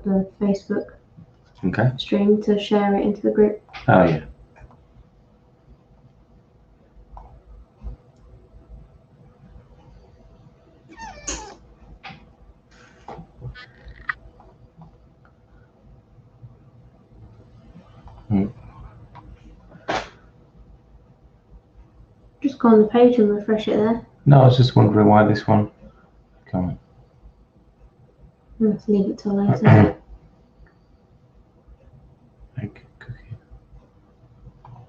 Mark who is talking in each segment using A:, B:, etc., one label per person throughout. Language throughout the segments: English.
A: the Facebook
B: stream
A: to share it into the group.
B: Oh, yeah.
A: Just go on the page and refresh it there.
B: No, I was just wondering why this one can't.
A: Let's leave it till later.
B: Egg cookie.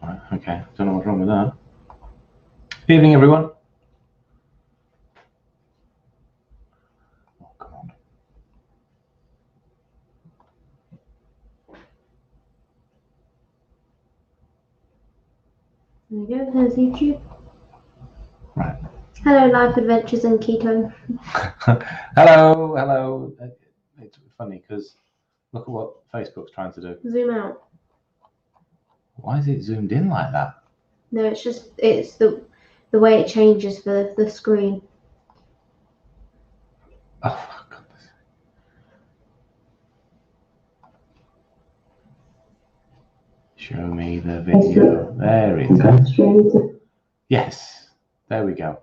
B: Right, okay, don't know what's wrong with that. Good evening, everyone. Oh, come on.
A: There we go, there's YouTube.
B: Right.
A: Hello, Life Adventures in Keto.
B: Hello. It's funny because look at what Facebook's trying to do.
A: Zoom out.
B: Why is it zoomed in like that?
A: No, it's the way it changes for the screen.
B: Oh, for goodness sake. Show me the video. There it is. Yes, there we go.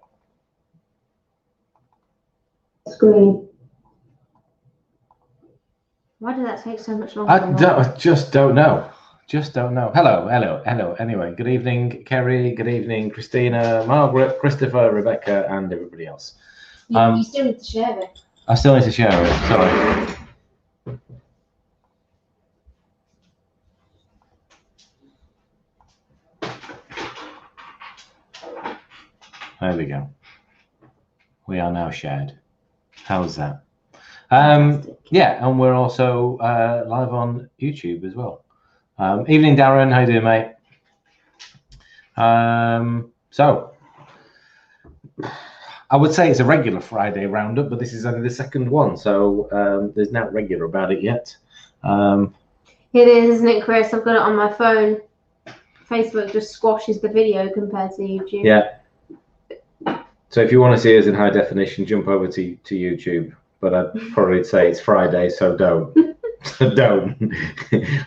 A: Screen. Why did that take so much longer?
B: I just don't know. Hello. Anyway, good evening, Kerry. Good evening, Christina, Margaret, Christopher, Rebecca, and everybody else.
A: You still need to share it.
B: I still need to share it. Sorry. There we go. We are now shared. How's that? Yeah, and we're also live on YouTube as well. Evening, Darren. How you doing, mate? So, I would say it's a regular Friday roundup, but this is only the second one, so there's not regular about it yet.
A: It is, isn't it, Chris? I've got it on my phone. Facebook just squashes the video compared to YouTube.
B: Yeah. So if you want to see us in high definition, jump over to YouTube. But I'd probably say it's Friday, so don't. So don't.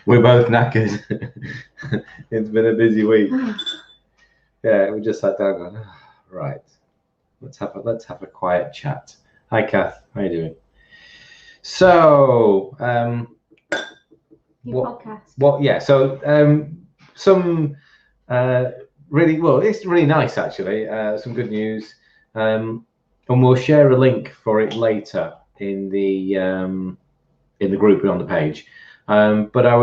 B: We're both knackered. It's been a busy week. Yeah, we just sat down going, right. Let's have a quiet chat. Hi, Kath. How you doing? So,
A: podcast.
B: Yeah. So, some it's really nice actually. Some good news, and we'll share a link for it later in the group and on the page. But I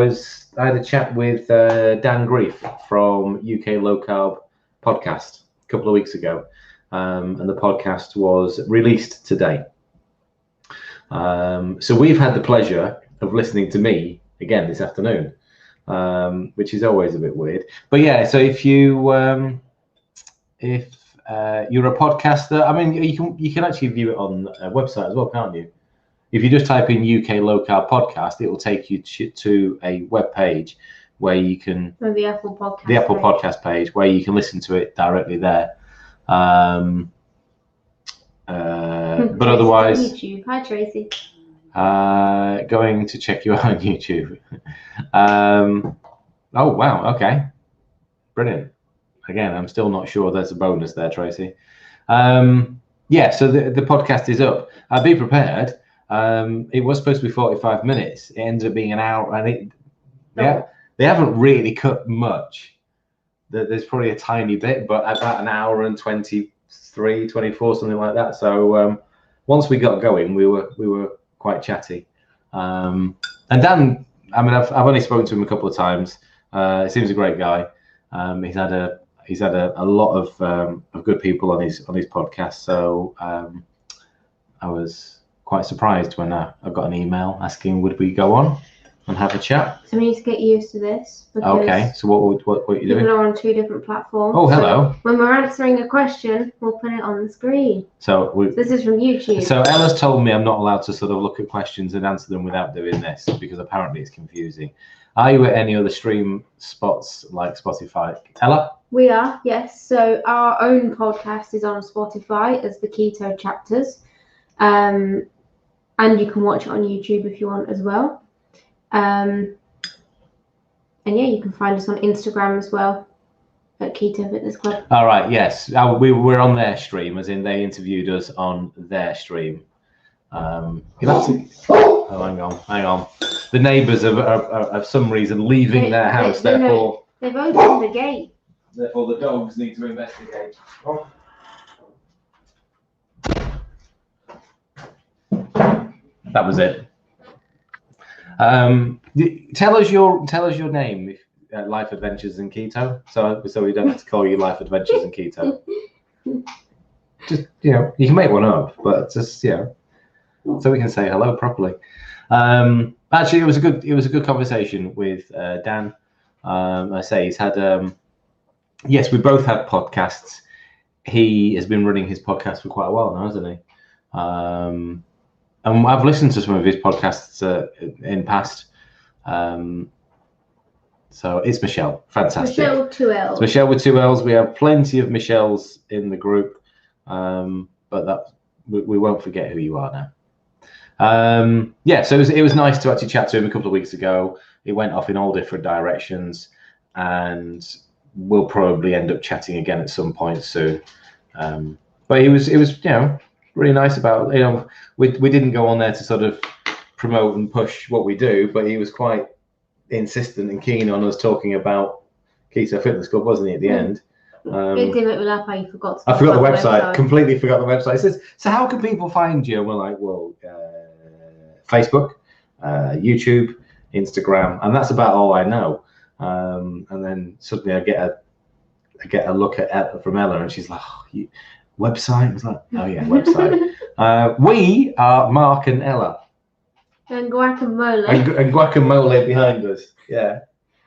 B: had a chat with Dan Grief from UK Low Carb Podcast a couple of weeks ago, and the podcast was released today. So we've had the pleasure of listening to me again this afternoon, which is always a bit weird. But yeah, so if you're a podcaster, I mean, you can actually view it on a website as well, can't you? If you just type in UK Low Carb Podcast, it will take you to a web page where you can
A: the Apple
B: Podcast page where you can listen to it directly there. But otherwise,
A: YouTube. Hi, Tracy.
B: Going to check you out on YouTube. Oh wow, okay, brilliant. Again, I'm still not sure there's a bonus there, Tracy. Yeah, so the podcast is up. Be prepared. It was supposed to be 45 minutes. It ended up being an hour, and they haven't really cut much. There's probably a tiny bit, but about an hour and 23, 24, something like that. So once we got going, we were quite chatty. And Dan, I mean, I've only spoken to him a couple of times. He seems a great guy. He's had a lot of good people on his podcast. So I was quite surprised when I got an email asking would we go on and have a chat.
A: So we need to get used to this.
B: Okay. So what are you doing?
A: People are on 2 different platforms.
B: Oh, hello.
A: So when we're answering a question, we'll put it on the screen.
B: So
A: this is from YouTube.
B: So Ella's told me I'm not allowed to sort of look at questions and answer them without doing this because apparently it's confusing. Are you at any other stream spots like Spotify? Ella?
A: We are, yes. So our own podcast is on Spotify as the Keto Chapters. And you can watch it on YouTube if you want as well. And yeah, you can find us on Instagram as well at Keto Fitness Club.
B: All right, yes. We were on their stream, as in they interviewed us on their stream. You'll have to... Oh, hang on. The neighbours are for some reason leaving their house, therefore...
A: They've opened the gate.
B: Therefore, the dogs need to investigate. Oh. That was it. Tell us your name, Life Adventures in Keto, so we don't have to call you Life Adventures in Keto. Just you can make one up, but just so we can say hello properly. Actually, it was a good conversation with Dan. I say he's had yes, we both have podcasts. He has been running his podcast for quite a while now, hasn't he? And I've listened to some of his podcasts in past. So it's Michelle. Fantastic.
A: Michelle with 2 L's.
B: It's Michelle with 2 L's. We have plenty of Michelles in the group, but we won't forget who you are now. Yeah, so it was nice to actually chat to him a couple of weeks ago. It went off in all different directions, and we'll probably end up chatting again at some point soon. But it was really nice about we didn't go on there to sort of promote and push what we do, but he was quite insistent and keen on us talking about Keto Fitness Club, wasn't he, at the end?
A: It didn't look like you forgot.
B: I forgot the website. Completely forgot the website. It says, so how can people find you? And we're like, well, Facebook, YouTube, Instagram, and that's about all I know. And then suddenly I get a look at from Ella, and she's like, oh, website? I was like, oh yeah, website. We are Mark and Ella.
A: And Guacamole.
B: And Guacamole behind us. Yeah.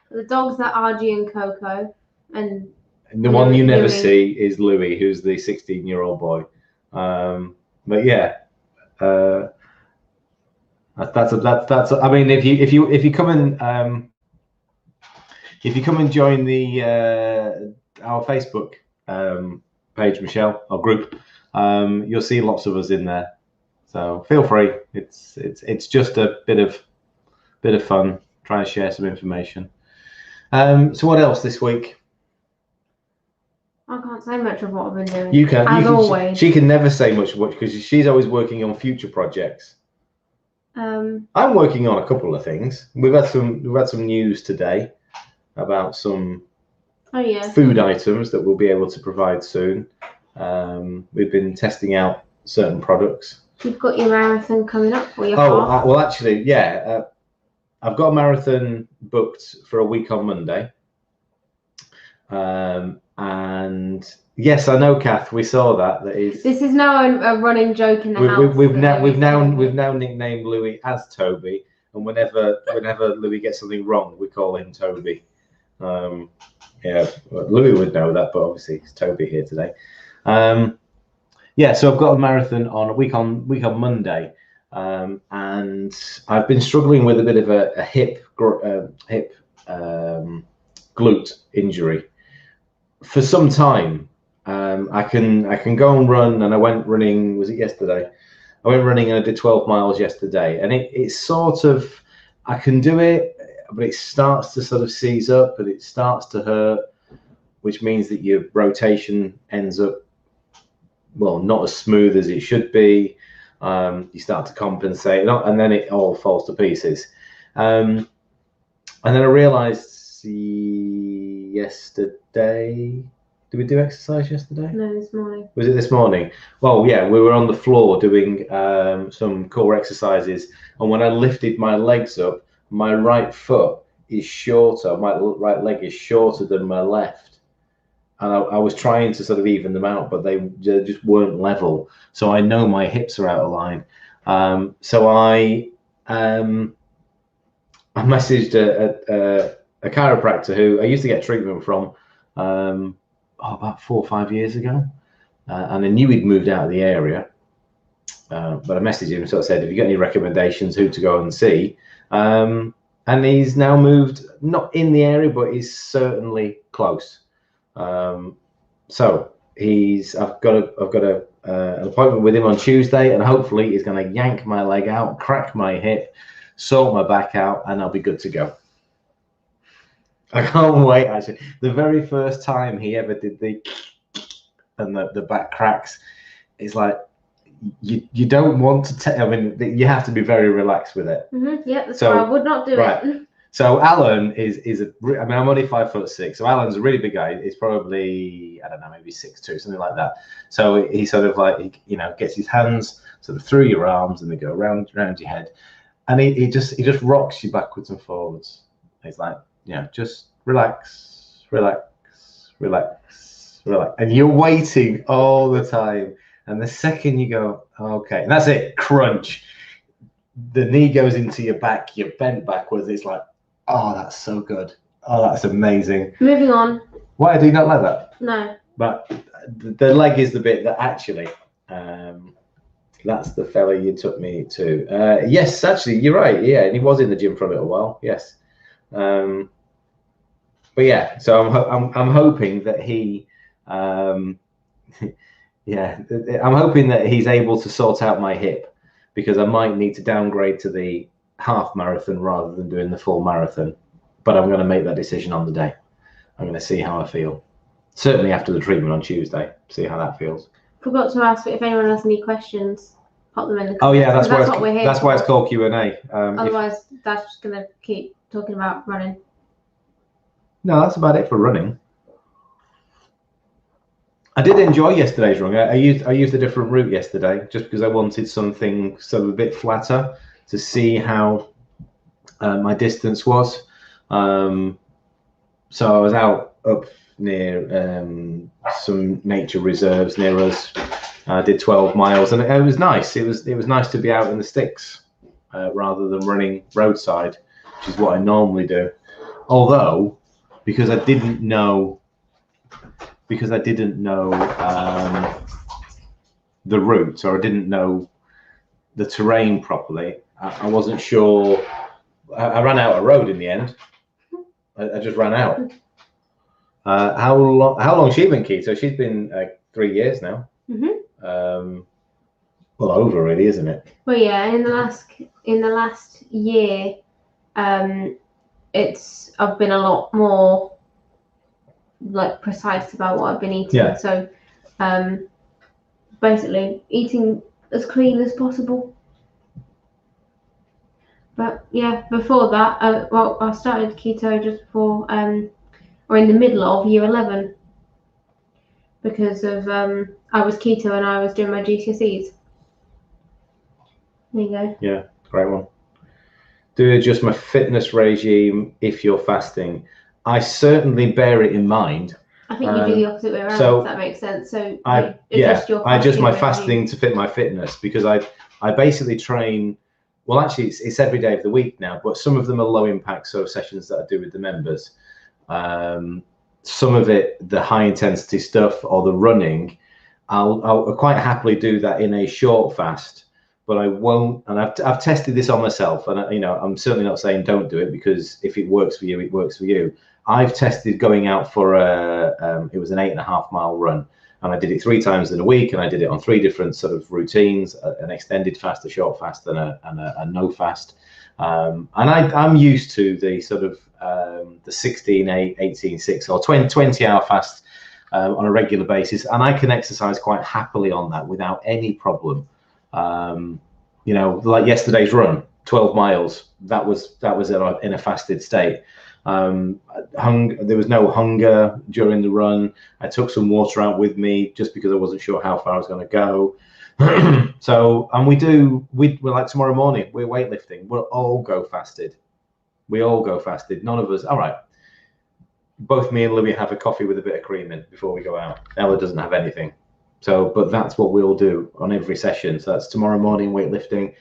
A: The dogs are RG and Coco. And
B: the one you never see is Louis, who's the 16-year-old boy. But yeah, that's. I mean, if you come and join the our Facebook page, Michelle, or group, you'll see lots of us in there. So feel free. It's just a bit of fun. Trying to share some information. So what else this week?
A: I can't say much of what I've been doing.
B: You can.
A: Always.
B: She can never say much because she's always working on future projects. I'm working on a couple of things. We've had some news today about some food items that we'll be able to provide soon. We've been testing out certain products.
A: You've got your marathon coming up for your
B: heart. Well, actually, yeah. I've got a marathon booked for a week on Monday. And yes, I know, Kath. We saw that.
A: This is now a running joke in the house.
B: We've now nicknamed Louis as Toby, and whenever Louis gets something wrong, we call him Toby. Yeah, well, Louis would know that, but obviously it's Toby here today. Yeah, so I've got a marathon on a week on Monday, and I've been struggling with a bit of a hip glute injury for some time. I can go and run, and I went running. Was it yesterday? I went running and I did 12 miles yesterday, and it's sort of, I can do it, but it starts to sort of seize up and it starts to hurt, which means that your rotation ends up, well, not as smooth as it should be. You start to compensate, and then it all falls to pieces. And then I realized yesterday, did we do exercise yesterday?
A: No, this morning.
B: Was it this morning? Well, yeah, we were on the floor doing some core exercises, and when I lifted my legs up, my right foot is shorter, my right leg is shorter than my left. And I was trying to sort of even them out, but they just weren't level. So I know my hips are out of line. So I messaged a chiropractor who I used to get treatment from about 4 or 5 years ago. And I knew he'd moved out of the area. But I messaged him and sort of said, have you got any recommendations who to go and see? And he's now moved, not in the area, but he's certainly close. So I've got an appointment with him on Tuesday, and hopefully he's going to yank my leg out, crack my hip, sort my back out, and I'll be good to go. I can't wait, actually. The very first time he ever did the and the back cracks, it's like, you don't want to I mean, you have to be very relaxed with it.
A: Yeah, that's why I would not do it.
B: So Alan is I mean, I'm only 5'6", so Alan's a really big guy. He's probably, I don't know, maybe 6'2", something like that. So he sort of like, you know, gets his hands sort of through your arms and they go around your head, and he just rocks you backwards and forwards. He's like, you know, just relax, relax, relax, relax, and you're waiting all the time. And the second you go, okay, and that's it, crunch, the knee goes into your back, you're bent backwards. It's like, oh, that's so good. Oh, that's amazing.
A: Moving on.
B: Why do you not like that?
A: No.
B: But the leg is the bit that actually, that's the fella you took me to. Yes, actually, you're right. Yeah, and he was in the gym for a little while. Yes. But yeah, so I'm hoping that he, yeah, I'm hoping that he's able to sort out my hip, because I might need to downgrade to the half marathon rather than doing the full marathon. But I'm going to make that decision on the day. I'm going to see how I feel. Certainly after the treatment on Tuesday, see how that feels.
A: Forgot to ask if anyone has any questions, pop them in the comments.
B: Oh yeah, that's
A: what we're here.
B: That's why it's called Q&A.
A: Otherwise, Dad's just going to keep talking about running.
B: No, that's about it for running. I did enjoy yesterday's run. I used a different route yesterday just because I wanted something sort of a bit flatter to see how my distance was. So I was out up near some nature reserves near us. I did 12 miles, and it was nice. It was nice to be out in the sticks rather than running roadside, which is what I normally do. Although, because I didn't know the route, or I didn't know the terrain properly, I wasn't sure. I ran out of road in the end. I just ran out. How long she been keto? She's been 3 years now. Well, over really, isn't it?
A: Well, yeah. In the last year, I've been a lot more like precise about what I've been eating.
B: Yeah.
A: So, basically, eating as clean as possible. But yeah, before that, I started keto just before, or in the middle of year 11, because of I was keto and I was doing my GCSEs. There you go.
B: Yeah, great one. Do adjust my fitness regime if you're fasting. I certainly bear it in mind.
A: I think you do the opposite way around,
B: so
A: if that makes sense. So
B: I adjust my fasting to fit my fitness, because I basically train. Well, actually, it's every day of the week now, but some of them are low impact, so sessions that I do with the members. Some of it, the high intensity stuff or the running, I'll quite happily do that in a short fast, but I won't. And I've tested this on myself, and I'm certainly not saying don't do it, because if it works for you, it works for you. I've tested going out for it was an 8.5 mile run, and I did it 3 times in a week, and I did it on 3 different sort of routines: an extended fast, a short fast, and a no fast. And I'm used to the sort of the 16-8, 18-6, or 20-hour fast on a regular basis, and I can exercise quite happily on that without any problem. Like yesterday's run, 12 miles. That was in a fasted state. There was no hunger during the run. I took some water out with me just because I wasn't sure how far I was going to go. So, and we're like tomorrow morning, we're weightlifting. We'll all go fasted. None of us. All right. Both me and Louis have a coffee with a bit of cream in before we go out. Ella doesn't have anything. So, but that's what we'll do on every session. So that's tomorrow morning weightlifting.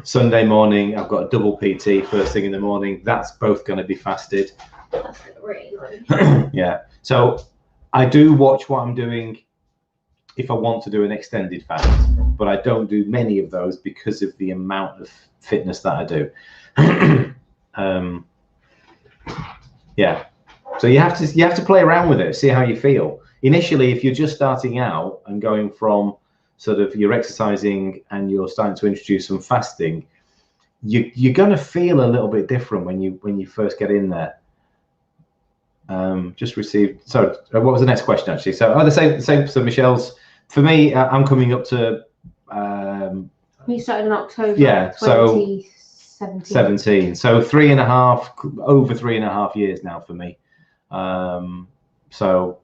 B: Sunday morning, I've got a double PT first thing in the morning. That's both going to be fasted.
A: That's really good.
B: Yeah. So I do watch what I'm doing if I want to do an extended fast, but I don't do many of those because of the amount of fitness that I do. Yeah. So you have to play around with it, see how you feel. Initially, if you're just starting out and going from sort of you're exercising and you're starting to introduce some fasting, you're going to feel a little bit different when you first get in there. Just received. So what was the next question actually? So the same. So Michelle's, for me, I'm coming up to.
A: You started in October.
B: Yeah.
A: 2017.
B: 17. So over 3.5 years now for me. So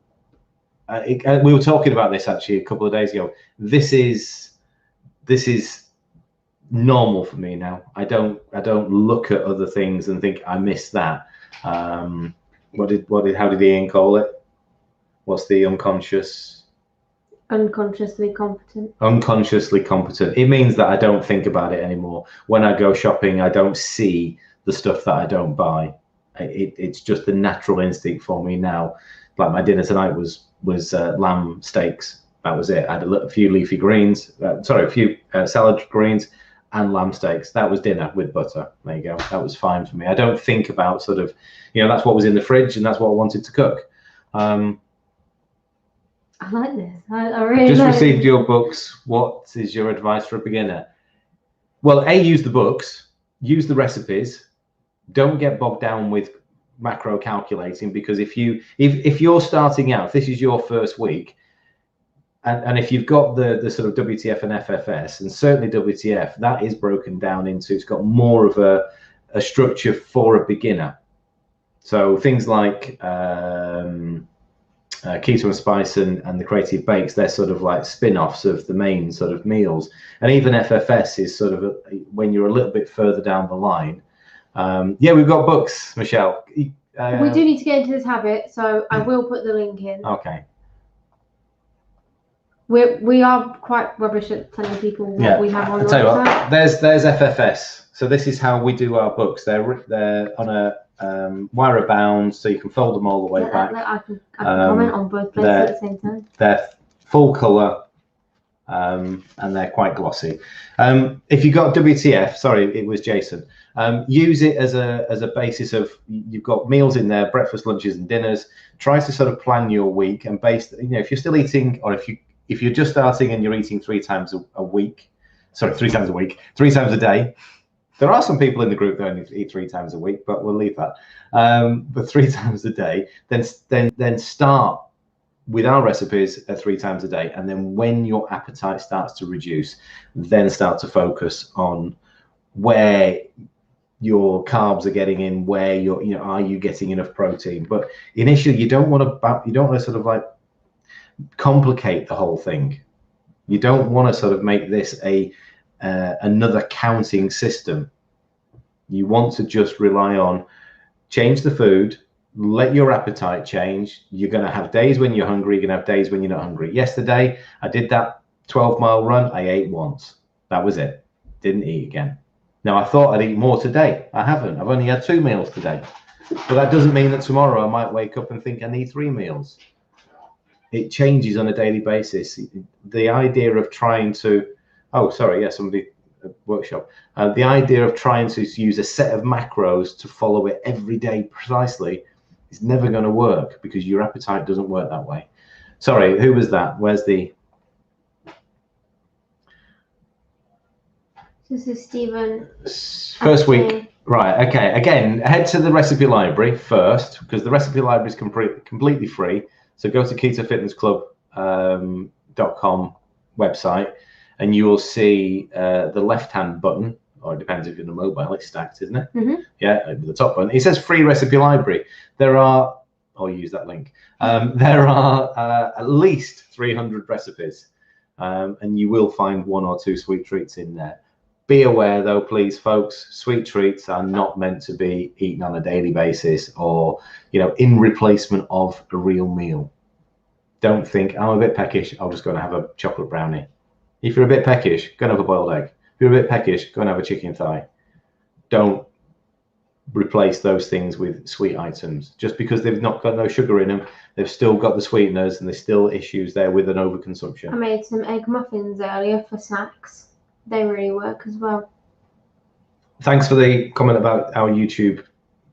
B: we were talking about this actually a couple of days ago. This is normal for me now. I don't look at other things and think I missed that. How did Ian call it? What's the unconscious?
A: Unconsciously competent.
B: Unconsciously competent. It means that I don't think about it anymore. When I go shopping, I don't see the stuff that I don't buy. It's just the natural instinct for me now. Like my dinner tonight was lamb steaks. That was it. I had a few leafy greens. A few salad greens and lamb steaks. That was dinner with butter. There you go. That was fine for me. I don't think about sort of, that's what was in the fridge and that's what I wanted to cook.
A: I like this. I really
B: just received your books. What is your advice for a beginner? Well, use the books, use the recipes. Don't get bogged down with macro calculating, because if you're starting out, if this is your first week, and if you've got the sort of WTF and FFS, and certainly WTF, that is broken down into, it's got more of a structure for a beginner. So things like Keto and Spice and the Creative Bakes, they're sort of like spin-offs of the main sort of meals. And even FFS is sort of when you're a little bit further down the line. We've got books, Michelle.
A: We do need to get into this habit, so I will put the link in.
B: Okay.
A: We are quite rubbish at telling people what we have on the website.
B: There's FFS. So this is how we do our books. They're on a wire bound, so you can fold them all the way back.
A: I can comment on both places at the same time.
B: They're full colour, and they're quite glossy. If you got WTF, sorry, it was Jason. Use it as a basis of, you've got meals in there, breakfast, lunches, and dinners. Try to sort of plan your week, and if you're still eating, or if you're just starting and you're eating 3 times a week, 3 times a week, 3 times a day. There are some people in the group that only eat 3 times a week, but we'll leave that. But 3 times a day, then start with our recipes at 3 times a day. And then when your appetite starts to reduce, then start to focus on where your carbs are getting in, where are you getting enough protein? But initially, you don't want to sort of like complicate the whole thing. You don't want to sort of make this another counting system. You want to just rely on, change the food, let your appetite change. You're going to have days when you're hungry, you're going to have days when you're not hungry. Yesterday, I did that 12-mile run. I ate once. That was it. Didn't eat again. Now, I thought I'd eat more today. I haven't. I've only had 2 meals today. But that doesn't mean that tomorrow I might wake up and think I need 3 meals. It changes on a daily basis. The idea of trying to, somebody workshop. The idea of trying to use a set of macros to follow it every day precisely is never going to work, because your appetite doesn't work that way. Sorry, who was that? Where's the...
A: This is Stephen.
B: First week. Right, okay. Again, head to the recipe library first, because the recipe library is completely free. So go to ketofitnessclub.com website, and you will see the left-hand button, or it depends if you're on a mobile, it's stacked, isn't it?
A: Mm-hmm.
B: Yeah, over the top button. It says free recipe library. I'll use that link. There are at least 300 recipes, and you will find 1 or 2 sweet treats in there. Be aware though, please, folks, sweet treats are not meant to be eaten on a daily basis, or, in replacement of a real meal. Don't think, I'm a bit peckish, I'll just go and have a chocolate brownie. If you're a bit peckish, go and have a boiled egg. If you're a bit peckish, go and have a chicken thigh. Don't replace those things with sweet items. Just because they've not got no sugar in them, they've still got the sweeteners, and there's still issues there with an overconsumption.
A: I made some egg muffins earlier for snacks. They really work as well.
B: Thanks for the comment about our YouTube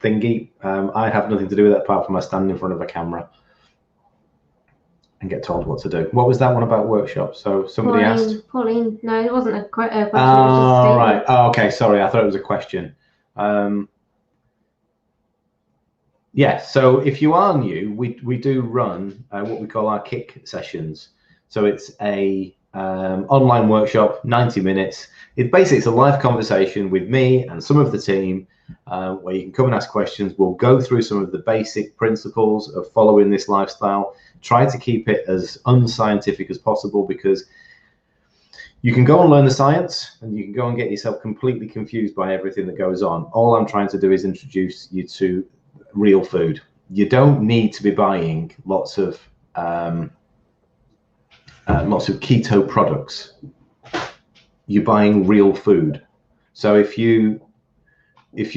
B: thingy. I have nothing to do with that apart from I stand in front of a camera. and get told what to do. What was that one about workshops? So somebody asked.
A: Pauline, no, it wasn't a question. It was just a
B: Oh,
A: statement.
B: right. Oh, okay. Sorry, I thought it was a question. Yeah. So if you are new, we do run what we call our kick sessions. So it's a online workshop, 90 minutes. It's a live conversation with me and some of the team, where you can come and ask questions. We'll go through some of the basic principles of following this lifestyle. Try to keep it as unscientific as possible, because you can go and learn the science and you can go and get yourself completely confused by everything that goes on. All I'm trying to do is introduce you to real food. You don't need to be buying lots of keto products. You're buying real food. So if you're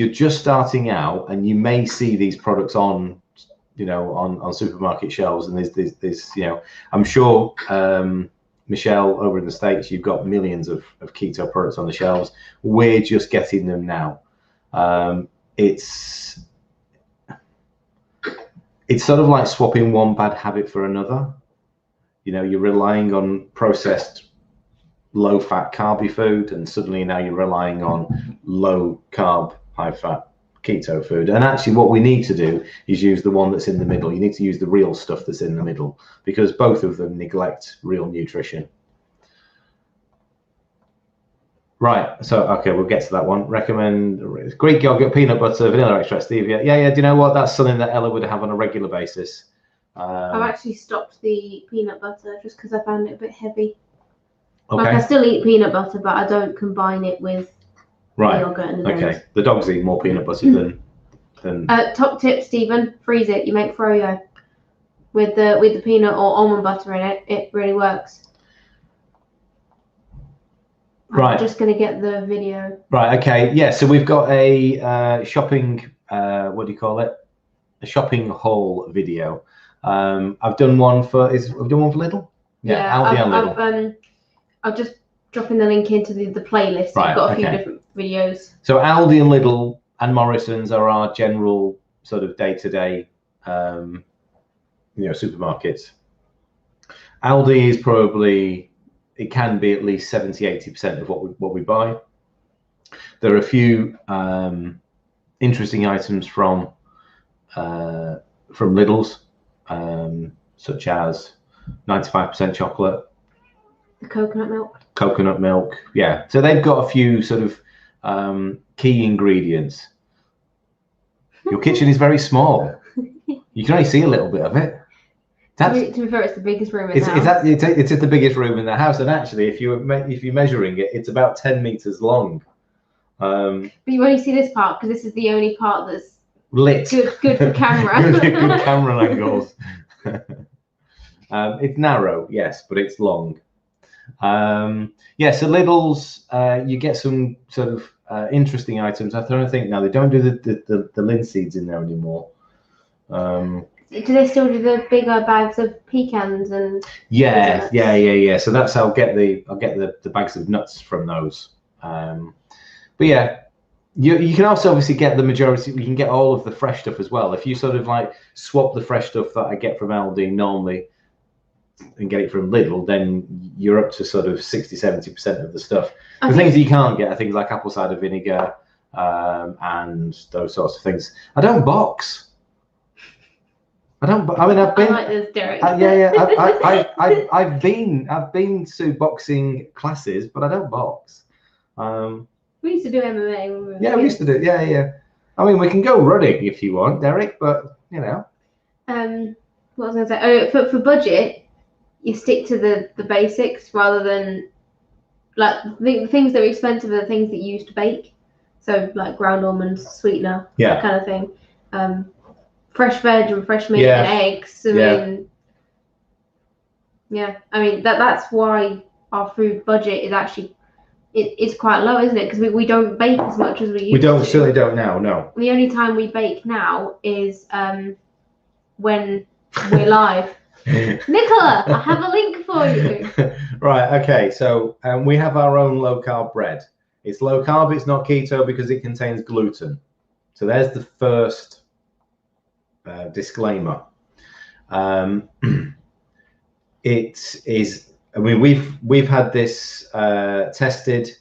B: just starting out, and you may see these products on supermarket shelves, and there's I'm sure Michelle over in the States, you've got millions of keto products on the shelves. We're just getting them now. It's sort of like swapping one bad habit for another. You're relying on processed low-fat carby food, and suddenly now you're relying on low-carb, high-fat keto food. And actually what we need to do is use the one that's in the middle. You need to use the real stuff that's in the middle, because both of them neglect real nutrition. Right, so okay, we'll get to that one. Recommend Greek yogurt, peanut butter, vanilla extract, stevia. Yeah, do you know what? That's something that Ella would have on a regular basis.
A: I've actually stopped the peanut butter just because I found it a bit heavy.
B: Okay.
A: Like, I still eat peanut butter, but I don't combine it with yogurt and the
B: okay. The dogs eat more peanut butter than.
A: Top tip, Stephen: freeze it. You make froyo with the peanut or almond butter in it. It really works. I'm just gonna get the video. Right.
B: Okay. Yeah. So we've got a shopping. What do you call it? A shopping haul video. I've done one for. I've done one for Lidl.
A: Yeah.
B: Aldi and Lidl.
A: I'll just drop in the link into the playlist. So you've got a few different videos. So
B: Aldi and Lidl and Morrison's are our general sort of day-to-day, supermarkets. Aldi is probably, it can be at least 70-80% of what we buy. There are a few interesting items from Lidl's, such as 95% chocolate. Coconut milk, yeah. So they've got a few sort of key ingredients. Your kitchen is very small. You can only see a little bit of it.
A: To be fair, it's the biggest room in the house.
B: It's the biggest room in the house, and actually, if you're measuring it, it's about 10 meters long.
A: But you only see this part because this is the only part that's
B: lit.
A: Good for camera.
B: good camera angles. It's narrow, yes, but it's long. So Lidl's, you get some sort of interesting items. I don't think now they don't do the linseeds in there anymore.
A: Do they still do the bigger bags of pecans and?
B: Yeah. So that's I'll get the bags of nuts from those. But yeah, you can also obviously get the majority. You can get all of the fresh stuff as well. If you sort of like swap the fresh stuff that I get from Aldi normally and get it from Lidl, then you're up to sort of 60-70% of the stuff. The things that you can't get are things like apple cider vinegar and those sorts of things. I don't box. I've been.
A: I like this, Derek.
B: I've been to boxing classes, but I don't box.
A: We used to do MMA.
B: We used to do. Yeah. I mean, we can go running if you want, Derek, but
A: What was I going to say? Oh, for budget, you stick to the basics rather than like the things that are expensive are the things that you used to bake. So like ground almonds, sweetener, that kind of thing. Fresh veg and fresh meat and eggs. I mean that's why our food budget is actually it's quite low, isn't it? Because we don't bake as much as we used to.
B: We certainly don't now. No.
A: The only time we bake now is when we're live. Nicola, I have a link for you.
B: Right. Okay. So we have our own low carb bread. It's low carb. It's not keto because it contains gluten. So there's the first disclaimer. it is. I mean, we've had this tested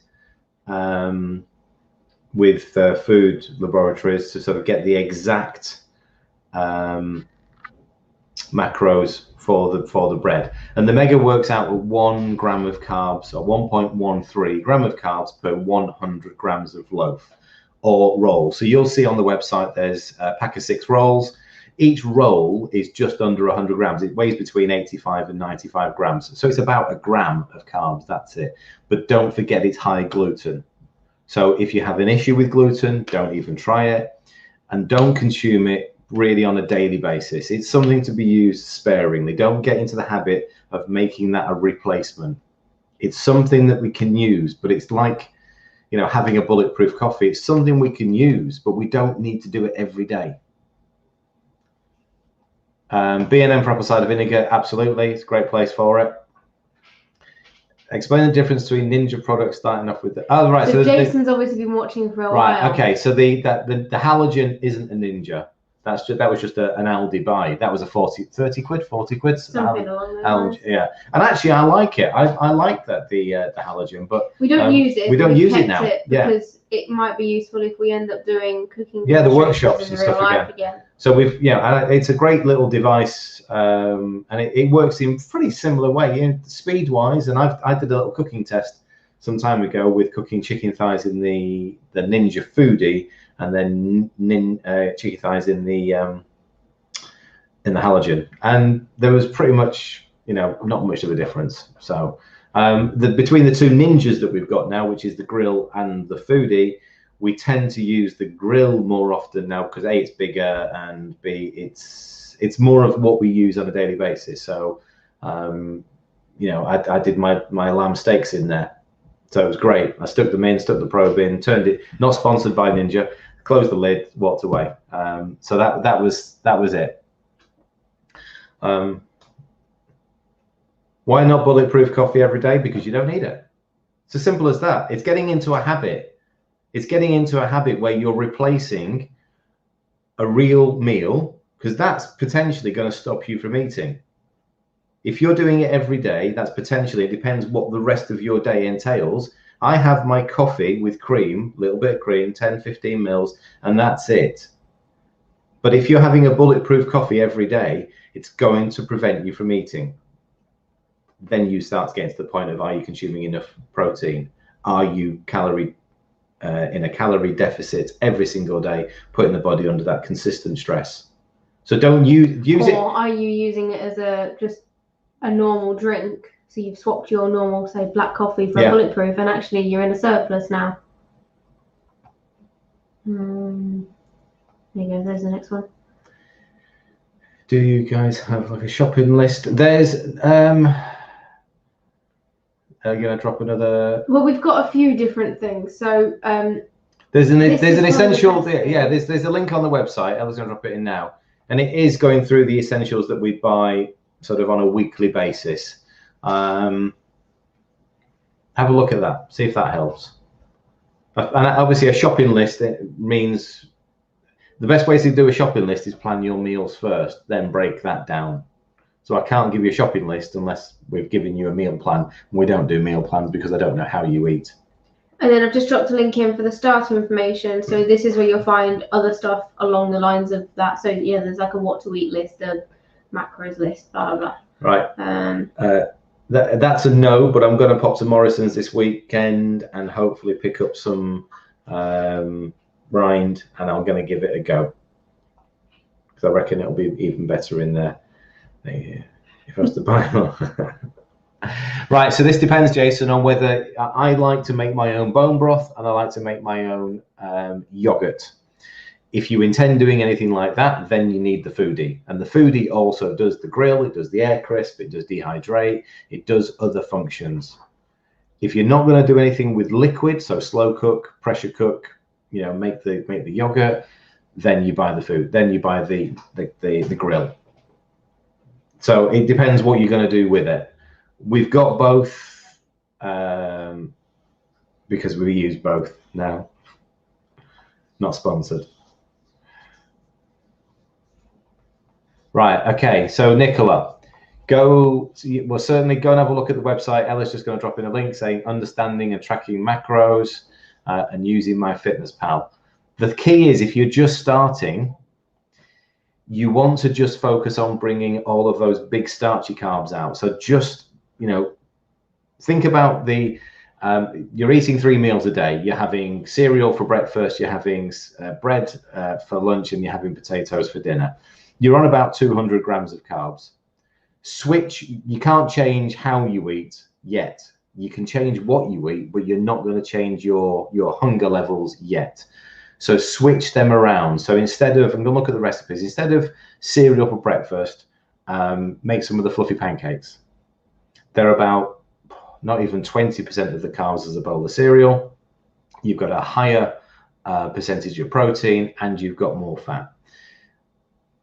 B: with food laboratories to sort of get the exact macros for the bread, and the mega works out at 1 gram of carbs, or 1.13 gram of carbs per 100 grams of loaf or roll. So you'll see on the website there's a pack of 6 rolls. Each roll is just under 100 grams. It weighs between 85 and 95 grams. So it's about a gram of carbs, that's it. But don't forget it's high gluten. So if you have an issue with gluten, don't even try it, and don't consume it really on a daily basis. It's something to be used sparingly. Don't get into the habit of making that a replacement. It's something that we can use, but it's like, you know, having a bulletproof coffee. It's something we can use, but we don't need to do it every day. B&M for apple cider vinegar, absolutely, it's a great place for it. Explain the difference between Ninja products, starting off with the, oh right,
A: so Jason's obviously been watching for a while.
B: Right, okay, so the halogen isn't a Ninja. That was just an Aldi buy. That was a 30 quid, 40 quid.
A: Something along those lines.
B: Yeah, and actually I like it. I like that the halogen, but
A: we don't use it.
B: We don't use it now.
A: Because it might be useful if we end up doing cooking.
B: Yeah, the workshops and stuff again. So we've it's a great little device, and it works in pretty similar way, you know, speed wise. And I did a little cooking test some time ago with cooking chicken thighs in the Ninja Foodie, and then chicken thighs in the halogen, and there was pretty much, you know, not much of a difference. So between the two Ninjas that we've got now, which is the grill and the Foodie, we tend to use the grill more often now because A, it's bigger, and B, it's more of what we use on a daily basis. So you know, I did my lamb steaks in there, so it was great. I stuck them in, stuck the probe in, turned it. Not sponsored by Ninja. Closed the lid, walked away. So that was it. Why not bulletproof coffee every day? Because you don't need it. It's as simple as that. It's getting into a habit. It's getting into a habit where you're replacing a real meal, because that's potentially going to stop you from eating. If you're doing it every day, that's potentially, it depends what the rest of your day entails. I have my coffee with cream, a little bit of cream, 10, 15 mils, and that's it. But if you're having a bulletproof coffee every day, it's going to prevent you from eating. Then you start getting to the point of, are you consuming enough protein? Are you in a calorie deficit every single day, putting the body under that consistent stress? So don't use it.
A: Or are you using it as just a normal drink? So you've swapped your normal, say, black coffee for a bulletproof, and actually you're in a surplus now. There you go, there's the next one.
B: Do you guys have like a shopping list? There's are you gonna drop another?
A: Well, we've got a few different things. So
B: there's an essential, there's a link on the website. I was gonna drop it in now, and it is going through the essentials that we buy sort of on a weekly basis. Have a look at that, see if that helps. And obviously a shopping list, it means the best way to do a shopping list is plan your meals first, then break that down. So I can't give you a shopping list unless we've given you a meal plan. We don't do meal plans because I don't know how you eat.
A: And then I've just dropped a link in for the starter information. So this is where you'll find other stuff along the lines of that. So yeah, there's like a what to eat list, a macros list, blah blah blah.
B: Right. That's a no, but I'm going to pop to Morrison's this weekend and hopefully pick up some rind, and I'm going to give it a go because I reckon it'll be even better in there. If I was to buy one. Right, so this depends, Jason, on whether I like to make my own bone broth and I like to make my own yogurt. If you intend doing anything like that, then you need the Foodie. And the Foodie also does the grill, it does the air crisp, it does dehydrate, it does other functions. If you're not going to do anything with liquid, so slow cook, pressure cook, you know, make the yogurt, then you buy the food, then you buy the grill. So it depends what you're going to do with it. We've got both because we use both now. Not sponsored. Right, okay, so Nicola, Well, certainly go and have a look at the website. Ella's just going to drop in a link saying understanding and tracking macros and using MyFitnessPal. The key is, if you're just starting, you want to just focus on bringing all of those big starchy carbs out. So just, think about you're eating 3 meals a day. You're having cereal for breakfast, you're having bread for lunch, and you're having potatoes for dinner. You're on about 200 grams of carbs. You can't change how you eat yet. You can change what you eat, but you're not going to change your hunger levels yet. So switch them around. So instead of, I'm going to look at the recipes, instead of cereal for breakfast, make some of the fluffy pancakes. They're about not even 20% of the carbs as a bowl of cereal. You've got a higher percentage of protein, and you've got more fat.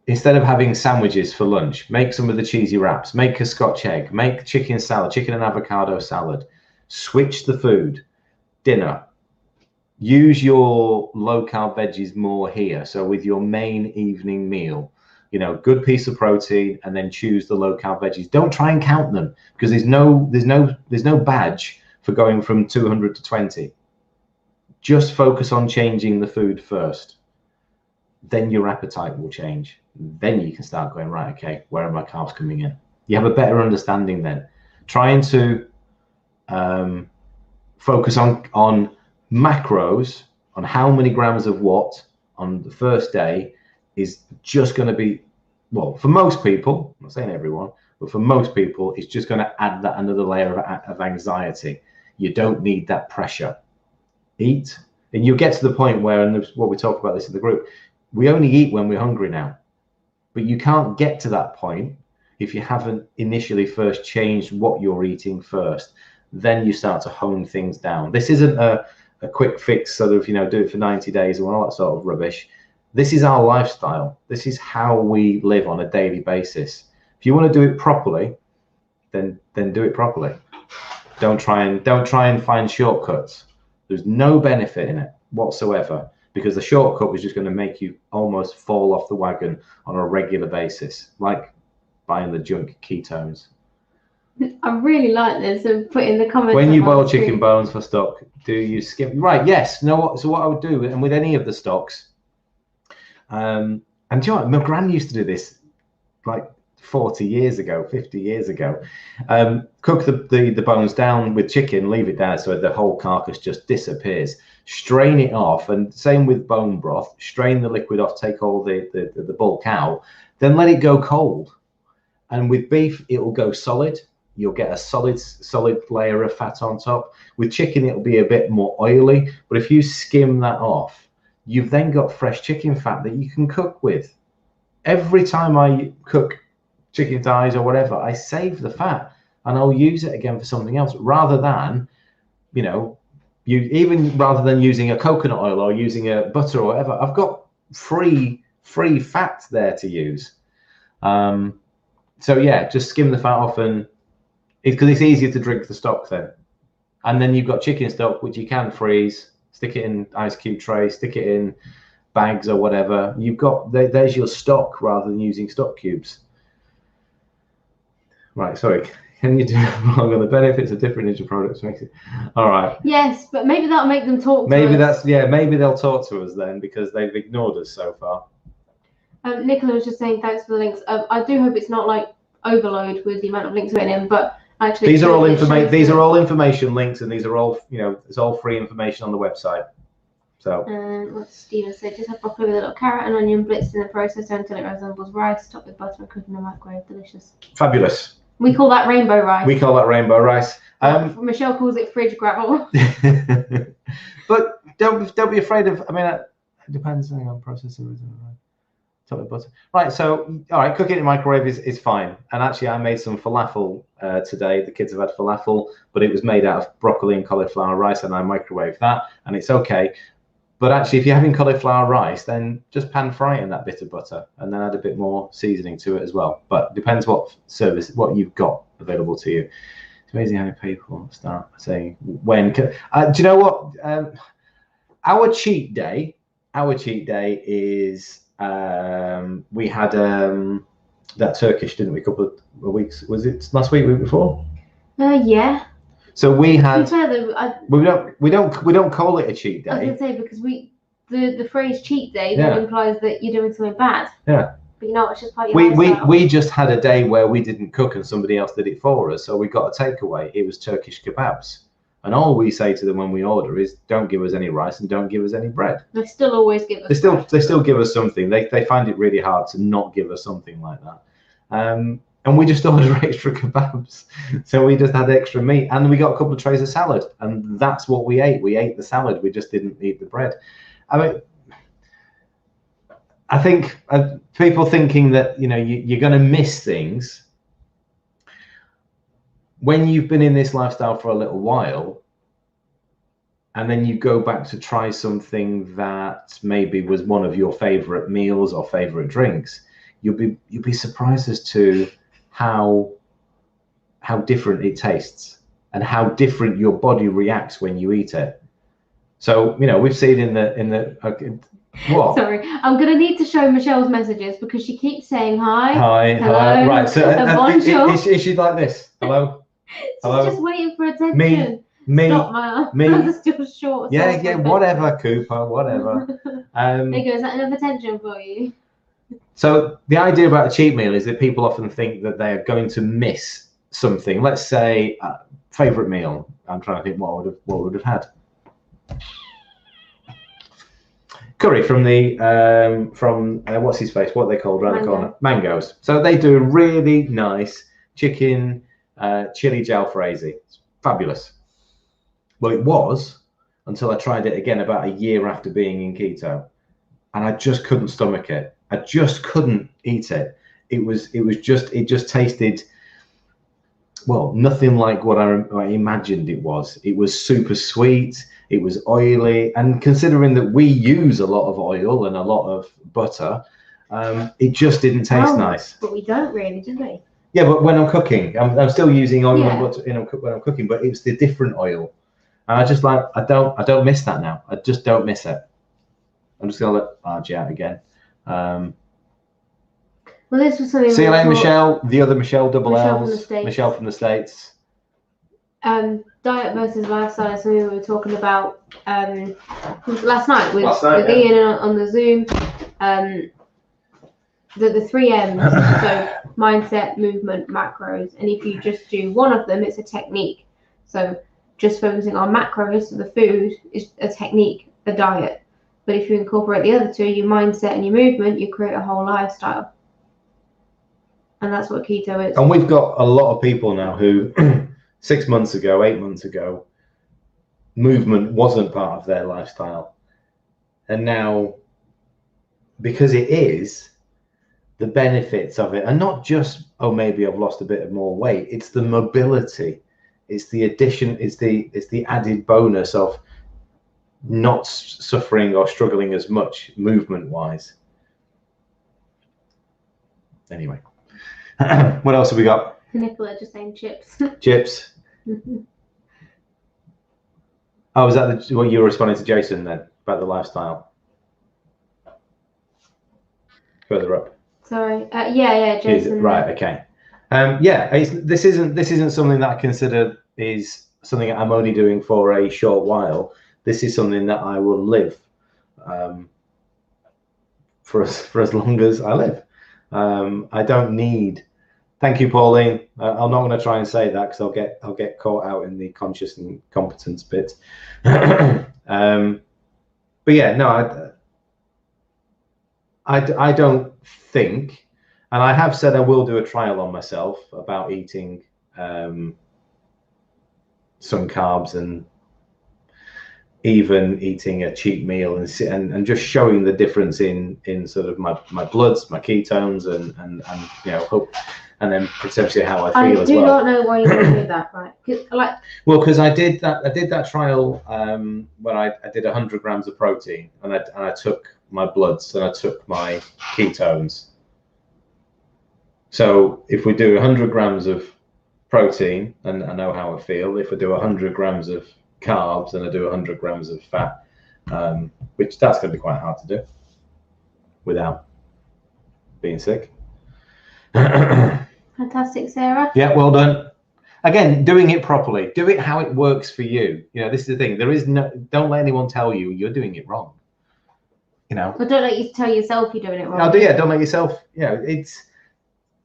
B: Instead of having sandwiches for lunch, make some of the cheesy wraps, make a Scotch egg, make chicken salad, chicken and avocado salad. Switch the food. Dinner, use your low carb veggies more here. So with your main evening meal, good piece of protein, and then choose the low carb veggies. Don't try and count them, because there's no badge for going from 200 to 20. Just focus on changing the food first. Then your appetite will change. Then you can start going, right, okay, where are my carbs coming in? You have a better understanding then. Trying to focus on macros, on how many grams of what on the first day, is just going to be, well, for most people, I'm not saying everyone, but for most people, it's just going to add that another layer of anxiety. You don't need that pressure. Eat, and you'll get to the point where, and what we talk about this in the group, we only eat when we're hungry now. But you can't get to that point if you haven't initially first changed what you're eating first. Then you start to hone things down. This isn't a quick fix, sort of, do it for 90 days and all that sort of rubbish. This is our lifestyle. This is how we live on a daily basis. If you want to do it properly, then do it properly. Don't try and find shortcuts. There's no benefit in it whatsoever, because the shortcut was just going to make you almost fall off the wagon on a regular basis, like buying the junk ketones.
A: I really like this, and put in the comments.
B: When you boil chicken bones for stock, do you skim? Right, yes. So what I would do, and with any of the stocks, and do you know what? My gran used to do this like 40 years ago, 50 years ago. Cook the bones down with chicken, leave it down so the whole carcass just disappears. Strain it off, and same with bone broth. Strain the liquid off, take all the bulk out, then let it go cold. And with beef, it will go solid. You'll get a solid layer of fat on top. With chicken, it'll be a bit more oily, but if you skim that off, you've then got fresh chicken fat that you can cook with. Every time I cook chicken thighs or whatever, I save the fat and I'll use it again for something else, rather than, rather than using a coconut oil or using a butter or whatever. I've got free fat there to use. So yeah, just skim the fat off, and because it's easier to drink the stock then. And then you've got chicken stock, which you can freeze, stick it in ice cube tray, stick it in bags or whatever. You've got, there's your stock, rather than using stock cubes. Right, sorry. Can you do wrong on the benefits of different ninja products? Makes it all right.
A: Yes, but maybe that'll make them talk to us.
B: Maybe they'll talk to us then, because they've ignored us so far.
A: Nicola was just saying thanks for the links. I do hope it's not like overload with the amount of links written in, but actually
B: these are all information. These are all information links, and these are all, it's all free information on the website. So.
A: What Stephen said: just have broccoli with a little carrot and onion blitzed in the processor until it resembles rice, topped with butter and cooked in the microwave. Delicious.
B: Fabulous.
A: We call that rainbow rice.
B: We call that rainbow rice.
A: Michelle calls it fridge gravel.
B: But don't be afraid of. I mean, it depends on processor. Topped with butter. Right. So, all right, cooking in the microwave is fine. And actually, I made some falafel today. The kids have had falafel, but it was made out of broccoli and cauliflower rice, and I microwaved that, and it's okay. But actually, if you're having cauliflower rice, then just pan fry it in that bit of butter, and then add a bit more seasoning to it as well. But it depends what you've got available to you. It's amazing how many people start saying when. Do you know what? Our cheat day is we had that Turkish, didn't we? A couple of weeks. Was it last week? Week before?
A: Yeah.
B: So we
A: To be
B: had.
A: fair, though,
B: We don't call it a cheat
A: I was
B: day.
A: gonna say because the phrase cheat day
B: Yeah.
A: then implies that you're doing something bad.
B: Yeah.
A: But you know, it's just part of your lifestyle.
B: We just had a day where we didn't cook and somebody else did it for us, so we got a takeaway. It was Turkish kebabs, and all we say to them when we order is, "Don't give us any rice and don't give us any bread."
A: They still always give us.
B: They still give us something. They find it really hard to not give us something like that. And we just ordered extra kebabs, so we just had extra meat, and we got a couple of trays of salad, and that's what we ate. We ate the salad. We just didn't eat the bread. I mean, I think people thinking that you're going to miss things when you've been in this lifestyle for a little while, and then you go back to try something that maybe was one of your favorite meals or favorite drinks. You'll be surprised as to how different it tastes and how different your body reacts when you eat it. So we've seen in the what?
A: Sorry, I'm gonna need to show Michelle's messages because she keeps saying hi.
B: Hi,
A: hello,
B: hi. Right, so
A: bonjour.
B: is she like this? Hello. Hello.
A: She's just waiting for attention.
B: Me.
A: Stop, my
B: Me.
A: still short.
B: Yeah, whatever, Cooper, whatever.
A: There you go. Is that enough attention for you?
B: So the idea about a cheat meal is that people often think that they are going to miss something. Let's say favorite meal. I'm trying to think what would have had. Curry from the what's his face? What are they called around the corner? Mangoes. So they do a really nice chicken chili jalfrezi. It's fabulous. Well, it was until I tried it again about a year after being in keto, and I just couldn't stomach it. I just couldn't eat it. It just tasted, well, nothing like what I imagined it was. It was super sweet. It was oily, and considering that we use a lot of oil and a lot of butter, it just didn't taste nice.
A: But we don't really, do we?
B: Yeah, but when I'm cooking, I'm still using oil and butter, when I'm cooking, but it's the different oil, and I just I don't miss that now. I just don't miss it. I'm just gonna let RJ out again.
A: Well, this was something.
B: See you later, Michelle. The other Michelle, double
A: Michelle
B: L's. Michelle from the States.
A: Diet versus lifestyle is something we were talking about last night with Ian on the Zoom. The 3 M's, so mindset, movement, macros, and if you just do one of them, it's a technique. So just focusing on macros, so the food is a technique, a diet. But if you incorporate the other two, your mindset and your movement, you create a whole lifestyle. And that's what keto is.
B: And we've got a lot of people now who 6 months ago, 8 months ago, movement wasn't part of their lifestyle. And now, because it is, the benefits of it, and not just, oh, maybe I've lost a bit of more weight, it's the mobility, it's the addition, it's the added bonus of not suffering or struggling as much movement-wise. Anyway, what else have we got?
A: Nicola just saying chips.
B: Chips. Oh, is that what you were responding to Jason then about the lifestyle? Further up.
A: Sorry. Yeah, Jason.
B: Right. Okay. Yeah. This isn't something that I consider is something that I'm only doing for a short while. This is something that I will live for as long as I live. I don't need. Thank you, Pauline. I'm not going to try and say that because I'll get caught out in the conscious and competence bit. But yeah, no, I don't think, and I have said I will do a trial on myself about eating some carbs and even eating a cheat meal and just showing the difference in sort of my bloods, my ketones, and hope. And then potentially how I feel as well. I do
A: not know why you want to do that, right?
B: Because I did that trial when I did 100 grams of protein, and I took my bloods and I took my ketones. So if we do 100 grams of protein, and I know how I feel. If I do 100 grams of carbs and I do 100 grams of fat, which that's going to be quite hard to do without being sick.
A: Fantastic, Sarah.
B: Yeah, well done. Again, doing it properly. Do it how it works for you. You know, this is the thing. There is no, don't let anyone tell you you're doing it wrong. You know.
A: But don't let you tell yourself you're doing it wrong.
B: Oh, yeah, don't let yourself, you know, it's,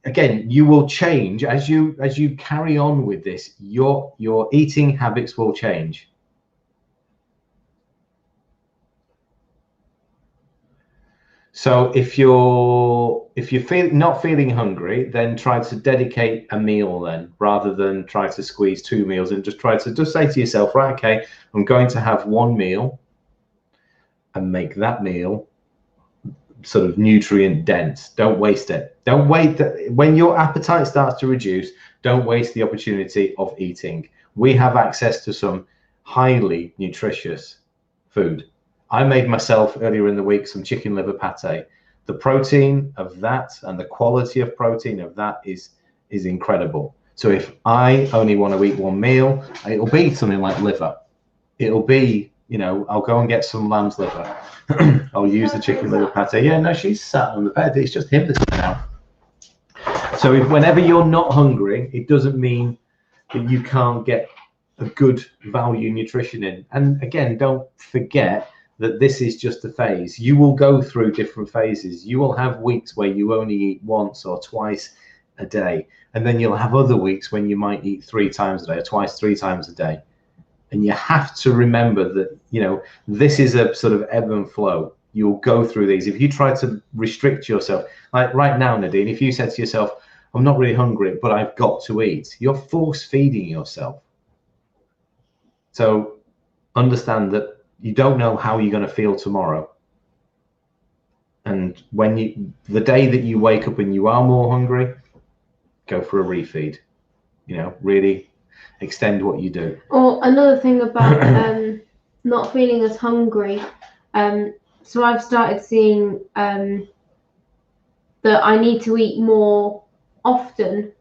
B: again, you will change as you carry on with this. Your eating habits will change. So if you're not feeling hungry, then try to dedicate a meal then, rather than try to squeeze 2 meals, and just say to yourself, right, okay, I'm going to have one meal and make that meal sort of nutrient dense. Don't waste it. Don't wait. When your appetite starts to reduce, don't waste the opportunity of eating. We have access to some highly nutritious food. I made myself earlier in the week some chicken liver pate. The protein of that and the quality of protein of that is incredible. So if I only want to eat one meal, it'll be something like liver. It'll be, you know, I'll go and get some lamb's liver. I'll use the chicken liver pate. Yeah, no, she's sat on the bed. It's just him that's now. So whenever you're not hungry, it doesn't mean that you can't get a good value nutrition in. And again, don't forget that this is just a phase. You will go through different phases. You will have weeks where you only eat once or twice a day. And then you'll have other weeks when you might eat 3 times a day or twice, 3 times a day. And you have to remember that, you know, this is a sort of ebb and flow. You'll go through these. If you try to restrict yourself, like right now, Nadine, if you said to yourself, I'm not really hungry, but I've got to eat, you're force feeding yourself. So understand that you don't know how you're going to feel tomorrow. And when the day that you wake up and you are more hungry, go for a refeed. You know, really extend what you do.
A: Or another thing about not feeling as hungry. So I've started seeing that I need to eat more often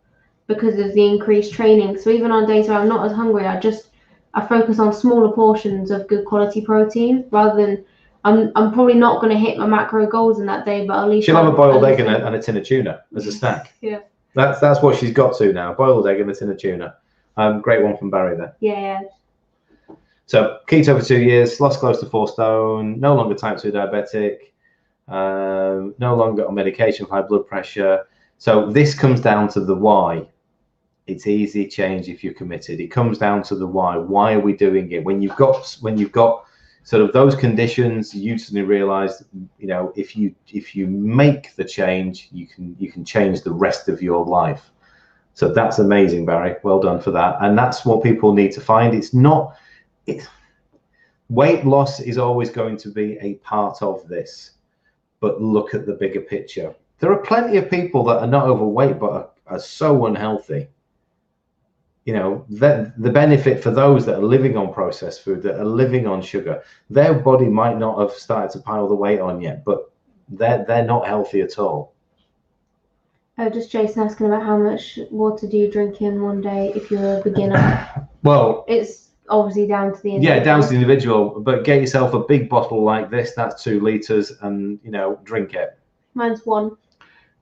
A: because of the increased training. So even on days where I'm not as hungry, I focus on smaller portions of good quality protein, rather than I'm probably not going to hit my macro goals in that day, but at least
B: she'll have a boiled egg and a tin of tuna as a snack.
A: Yeah,
B: that's what she's got to now. Boiled egg and a tin of tuna. Great one from Barry there.
A: Yeah.
B: So keto for 2 years, lost close to 4 stone, no longer type 2 diabetic, no longer on medication for high blood pressure. So this comes down to the why. It's easy change if you're committed. It comes down to the why. Why are we doing it? When you've got sort of those conditions, you suddenly realize, you know, if you make the change, you can change the rest of your life. So that's amazing, Barry. Well done for that. And that's what people need to find. Weight loss is always going to be a part of this, but look at the bigger picture. There are plenty of people that are not overweight but are so unhealthy. You know, the benefit for those that are living on processed food, that are living on sugar, their body might not have started to pile the weight on yet, but they're not healthy at all.
A: Oh, just Jason asking about how much water do you drink in one day if you're a beginner?
B: Well,
A: it's obviously down to the individual.
B: Yeah, down to the individual, but get yourself a big bottle like this, that's 2 liters, and, you know, drink it.
A: Mine's 1.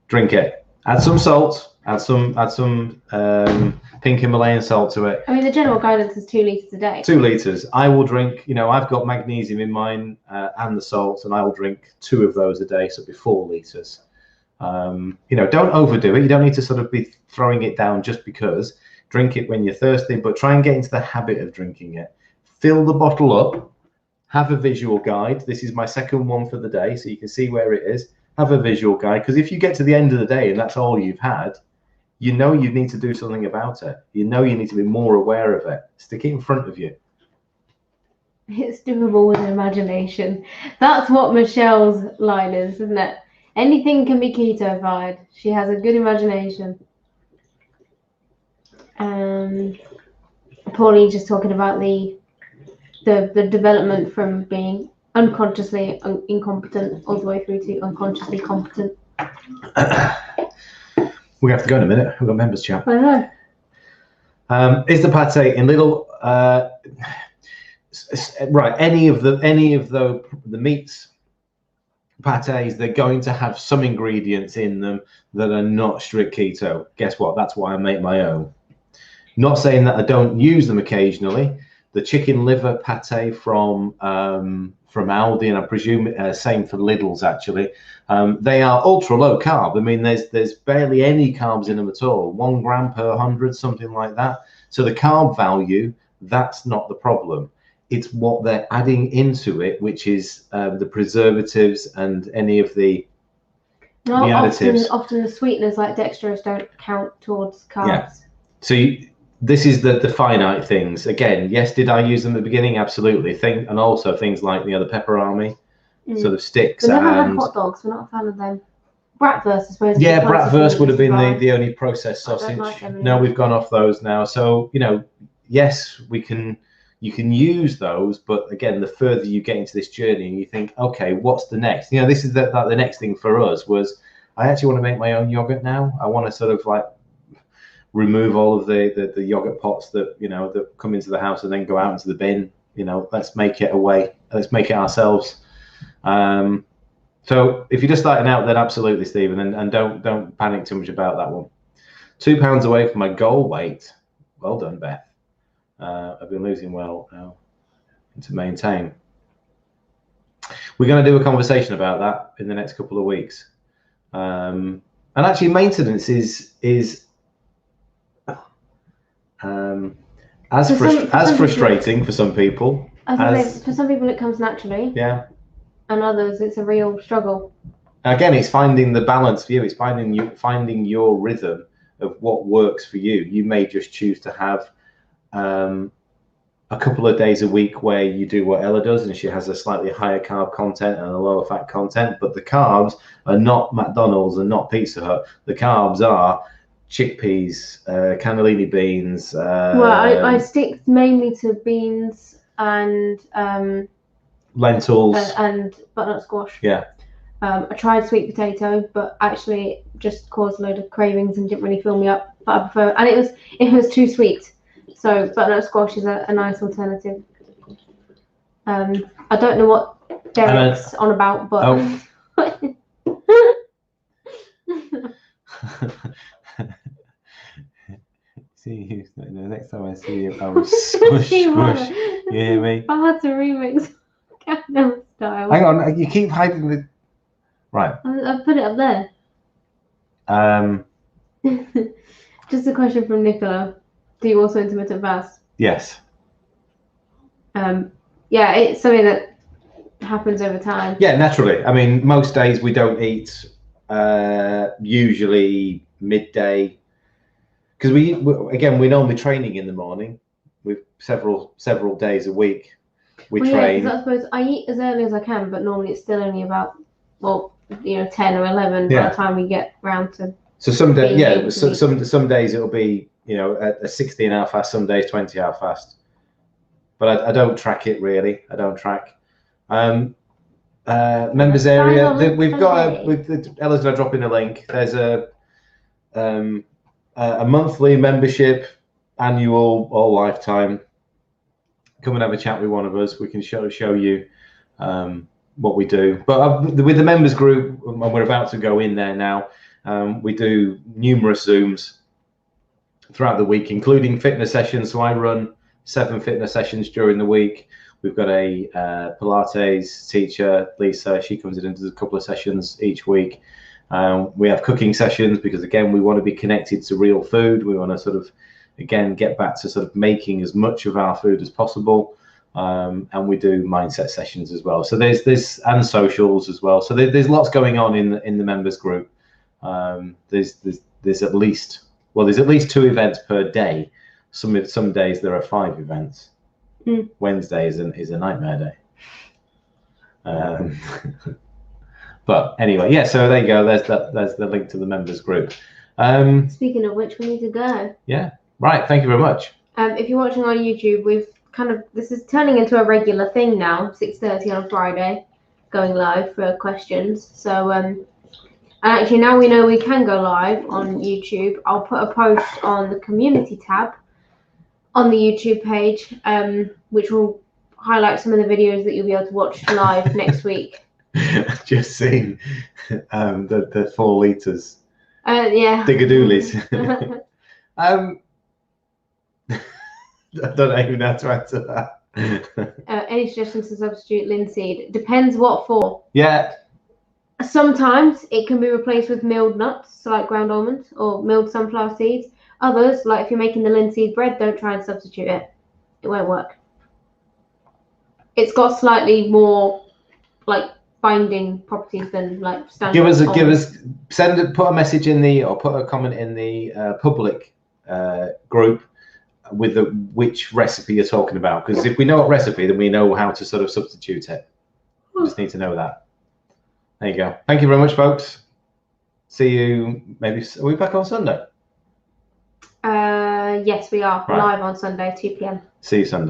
B: Drink it. Add some salt, add some pink Himalayan salt to it.
A: I mean, the general guidance is 2 liters a day.
B: 2 liters. I will drink, you know, I've got magnesium in mine and the salt, and I will drink 2 of those a day, so it'll be 4 liters. You know, don't overdo it. You don't need to sort of be throwing it down just because. Drink it when you're thirsty, but try and get into the habit of drinking it. Fill the bottle up. Have a visual guide. This is my second one for the day, so you can see where it is. Have a visual guide, because if you get to the end of the day and that's all you've had, you know you need to do something about it. You know you need to be more aware of it. Stick it in front of you.
A: It's doable with imagination. That's what Michelle's line is, isn't it? Anything can be keto-fied. She has a good imagination. Pauline just talking about the development from being unconsciously incompetent all the way through to unconsciously competent.
B: We have to go in a minute. We've got members chat.
A: I know.
B: Is the pate in little right? Any of the meats pates, they're going to have some ingredients in them that are not strict keto. Guess what? That's why I make my own. Not saying that I don't use them occasionally. The chicken liver pate from Aldi, and I presume same for Lidl's actually. They are ultra low carb. I mean, there's barely any carbs in them at all. 1 gram per 100, something like that. So the carb value, that's not the problem. It's what they're adding into it, which is the preservatives and any of the additives.
A: Often the sweeteners like dextrose don't count towards carbs.
B: Yeah. So this is the finite things. Again, yes, did I use them at the beginning? Absolutely. And also things like the pepperami, sort of sticks.
A: We never had hot dogs. We're not a fan of them. Bratwurst, I suppose.
B: Yeah, Bratwurst would have been the only processed sausage.
A: Like them,
B: no, we've gone off those now. So, yes, you can use those, but again, the further you get into this journey and you think, okay, what's the next? This is the next thing for us was, I actually want to make my own yogurt now. I want to sort of like remove all of the yogurt pots that that come into the house and then go out into the bin. Let's make it let's make it ourselves. So if you're just starting out, then absolutely, Stephen, and don't panic too much about that one. 2 pounds away from my goal weight. Well done, Beth. I've been losing well now to maintain. We're going to do a conversation about that in the next couple of weeks. And actually, maintenance is as frustrating for some people.
A: For some people, it comes naturally.
B: Yeah.
A: And others, it's a real struggle.
B: Again, it's finding the balance for you. It's finding your rhythm of what works for you. You may just choose to have a couple of days a week where you do what Ella does, and she has a slightly higher carb content and a lower fat content. But the carbs are not McDonald's and not Pizza Hut. The carbs are chickpeas, cannellini beans.
A: Well, I stick mainly to beans and
B: lentils
A: and butternut squash.
B: Yeah.
A: I tried sweet potato, but actually it just caused a load of cravings and didn't really fill me up. But I prefer, and it was too sweet. So butternut squash is a nice alternative. I don't know what Derek's on about, but
B: see you the next time I see you, I will squish. You hear me?
A: I had to remix Gangnam Style.
B: Hang on, you keep hiding the. Right.
A: I put it up there. Just a question from Nicola. Do you also intermittent fast?
B: Yes.
A: Yeah, it's something that happens over time.
B: Yeah, naturally. I mean, most days we don't eat. Usually midday, because we're normally training in the morning. With several days a week, we train.
A: Yeah, I suppose I eat as early as I can, but normally it's still only about 10 or 11 by the time we get round to.
B: So some days, some days it'll be a 16-hour fast, some days 20-hour fast. But I don't track it really. I don't track. Members area. We've got Ella's gonna drop in a link. There's a monthly membership, annual or lifetime. Come and have a chat with one of us. We can show you what we do. But with the members group, and we're about to go in there now. We do numerous Zooms throughout the week, including fitness sessions. So I run 7 fitness sessions during the week. We've got a Pilates teacher, Lisa. She comes in and does a couple of sessions each week. We have cooking sessions because, again, we want to be connected to real food. We want to sort of, again, get back to sort of making as much of our food as possible. And we do mindset sessions as well. So there's and socials as well. So there's lots going on in the members group. There's at least 2 events per day. Some days there are 5 events. Wednesday is a nightmare day. But anyway, yeah. So there you go. There's the link to the members group.
A: Speaking of which, we need to go.
B: Yeah. Right. Thank you very much.
A: If you're watching on YouTube, this is turning into a regular thing now. 6:30 on Friday, going live for questions. So and actually now we know we can go live on YouTube. I'll put a post on the community tab on the YouTube page, which will highlight some of the videos that you'll be able to watch live next week.
B: just seen the 4 litres.
A: Yeah.
B: Diggadoolies. I don't even know how to answer that.
A: Any suggestions to substitute linseed? Depends what for.
B: Yeah.
A: Sometimes it can be replaced with milled nuts, so like ground almonds or milled sunflower seeds. Others, like if you're making the linseed bread, don't try and substitute it. It won't work. It's got slightly more like binding properties than like standard.
B: Put a message in or put a comment in the public group with which recipe you're talking about, because if we know what recipe, then we know how to sort of substitute it. We just need to know that. There you go. Thank you very much, folks. See you. Maybe are we back on Sunday?
A: Yes, we are.
B: Right.
A: Live on Sunday, 2 p.m.
B: See you Sunday.